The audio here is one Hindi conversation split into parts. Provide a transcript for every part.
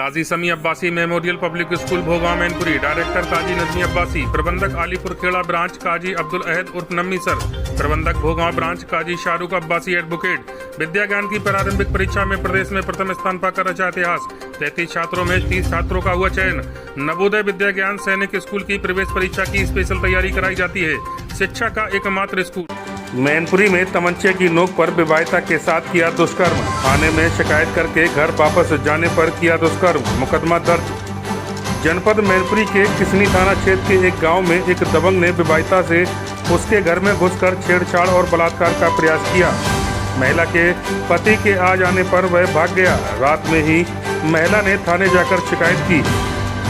काजी Sami Abbasi memorial public school Bhogaon Mainpuri. Director Kazi Najmi Abbasi. प्रबंधक आलीपुर खेड़ा ब्रांच काजी अब्दुल अहद उर्फ नम्मी सर। प्रबंधक भोगांव ब्रांच काजी शाहरुख अब्बासी एडवोकेट। विद्या ज्ञान की प्रारंभिक परीक्षा में प्रदेश में प्रथम स्थान पाकर रचा इतिहास। 33 छात्रों में 30 छात्रों का हुआ चयन। नवोदय विद्या ज्ञान सैनिक स्कूल की प्रवेश परीक्षा की स्पेशल तैयारी कराई जाती है। शिक्षा का एकमात्र स्कूल। मैनपुरी में तमंचे की नोक पर विवाहिता के साथ किया दुष्कर्म। थाने में शिकायत करके घर वापस जाने पर किया दुष्कर्म। मुकदमा दर्ज। जनपद मैनपुरी के किसनी थाना क्षेत्र के एक गांव में एक दबंग ने विवाहिता से उसके घर में घुसकर छेड़छाड़ और बलात्कार का प्रयास किया। महिला के पति के आ जाने पर वह भाग गया। रात में ही महिला ने थाने जाकर शिकायत की।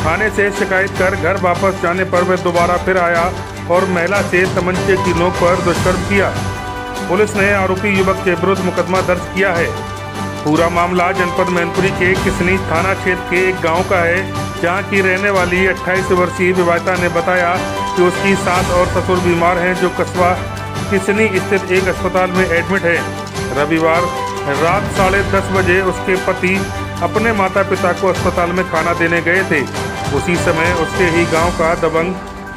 थाने से शिकायत कर घर वापस जाने पर वह दोबारा फिर आया और महिला से तमंचे की नोक पर दुष्कर्म किया। पुलिस ने आरोपी युवक के विरुद्ध मुकदमा दर्ज किया है। पूरा मामला जनपद मैनपुरी के किसनी थाना क्षेत्र के एक गांव का है, जहां की रहने वाली 28 वर्षीय विवाहिता ने बताया कि उसकी सास और ससुर बीमार हैं, जो कस्बा किसनी स्थित एक अस्पताल में एडमिट है। रविवार रात 10:30 बजे उसके पति अपने माता पिता को अस्पताल में खाना देने गए थे। उसी समय उसके ही गाँव का दबंग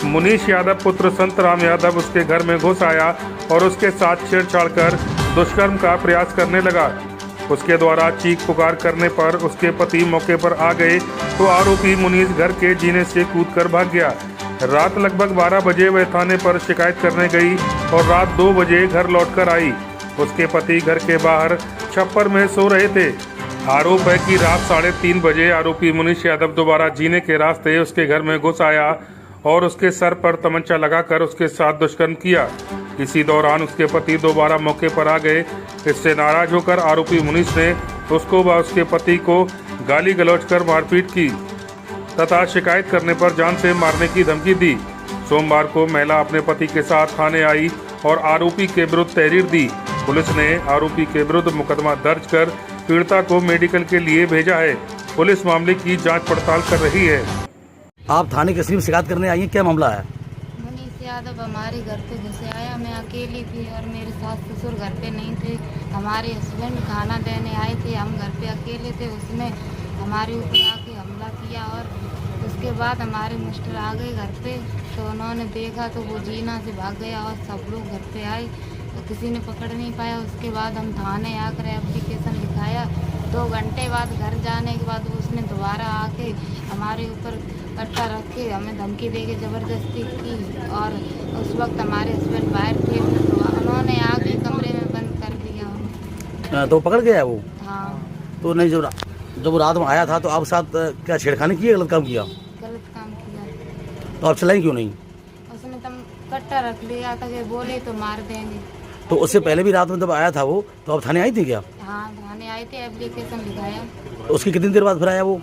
मुनीश यादव पुत्र संत राम यादव उसके घर में घुस आया और उसके साथ छेड़छाड़ कर दुष्कर्म का प्रयास करने लगा। उसके द्वारा चीख पुकार करने पर उसके पति मौके पर आ गए तो आरोपी मुनीश घर के जीने से कूदकर भाग गया। रात लगभग 12 बजे वह थाने पर शिकायत करने गई और रात 2 बजे घर लौटकर आई। उसके पति घर के बाहर छप्पर में सो रहे थे। आरोप है कि रात 3:30 बजे आरोपी मुनीश यादव दोबारा जीने के रास्ते उसके घर में घुस आया और उसके सर पर तमंचा लगाकर उसके साथ दुष्कर्म किया। इसी दौरान उसके पति दोबारा मौके पर आ गए। इससे नाराज होकर आरोपी मुनीश ने उसको व उसके पति को गाली गलौज कर मारपीट की तथा शिकायत करने पर जान से मारने की धमकी दी। सोमवार को महिला अपने पति के साथ थाने आई और आरोपी के विरुद्ध तहरीर दी। पुलिस ने आरोपी के विरुद्ध मुकदमा दर्ज कर पीड़िता को मेडिकल के लिए भेजा है। पुलिस मामले की जाँच पड़ताल कर रही है। आप थाने किसनी में शिकायत करने आई हैं, क्या मामला है? मुनीश यादव हमारे घर पे घुसे आया। मैं अकेली थी और मेरे सास ससुर घर पे नहीं थे। हमारे हस्बैंड खाना देने आए थे, हम घर पे अकेले थे। उसने हमारे ऊपर आके हमला किया और उसके बाद हमारे मिस्टर आ गए घर पे, तो उन्होंने देखा तो वो जीना से भाग गया और सब लोग घर पे आए तो किसी ने पकड़ नहीं पाया। उसके बाद हम थाने आकर एप्लीकेशन लिखाया। 2 घंटे बाद घर जाने के बाद उसने दोबारा आके हमारे ऊपर कट्टा रख के हमें धमकी दे के ज़बरदस्ती की और उस वक्त हमारे हस्बैंड बाहर थे, तो उन्होंने आके कमरे में बंद कर दिया उन्हें। तो पकड़ गया वो? हाँ। तो नहीं, जब रात में आया था तो आप साथ क्या छेड़खानी की, गलत काम किया? गलत काम किया। तो आप चलाई क्यों नहीं? उसने तम कट्टा रख लिया था कि बोले तो मार देंगे। तो उससे पहले भी रात में जब आया था वो, तो आप थाने आई थी क्या? हाँ, थाने आए थे, एप्लीकेशन लिखाया। तो उसकी कितनी देर बाद फिर आया वो?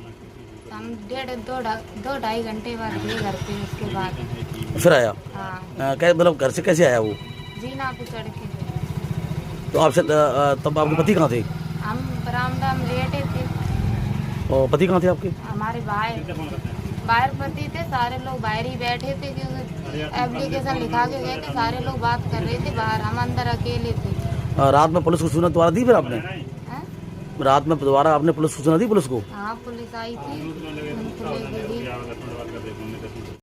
हम 2-2.5 घंटे बाद थे घर पे। उसके बाद फिर आया? हाँ। क्या मतलब घर से कैसे आया वो? जीना पे चढ़ के। तो आपसे तब आपके पति कहाँ थे? हम बरामदा में लेटे थे। और पति कहाँ थे आपके? हमारे बाहर पति थे, सारे लोग बाहर ही बैठे थे क्योंकि एप्लीकेशन लिखा के गए थे। सारे लोग बात कर रहे थे बाहर, हम अंदर अकेले थे। रात में पुलिस को सूचना दोबारा दी फिर आपने? हैं? रात में दोबारा आपने पुलिस सूचना दी पुलिस को? हाँ, पुलिस आई थी, उनको लेके गई।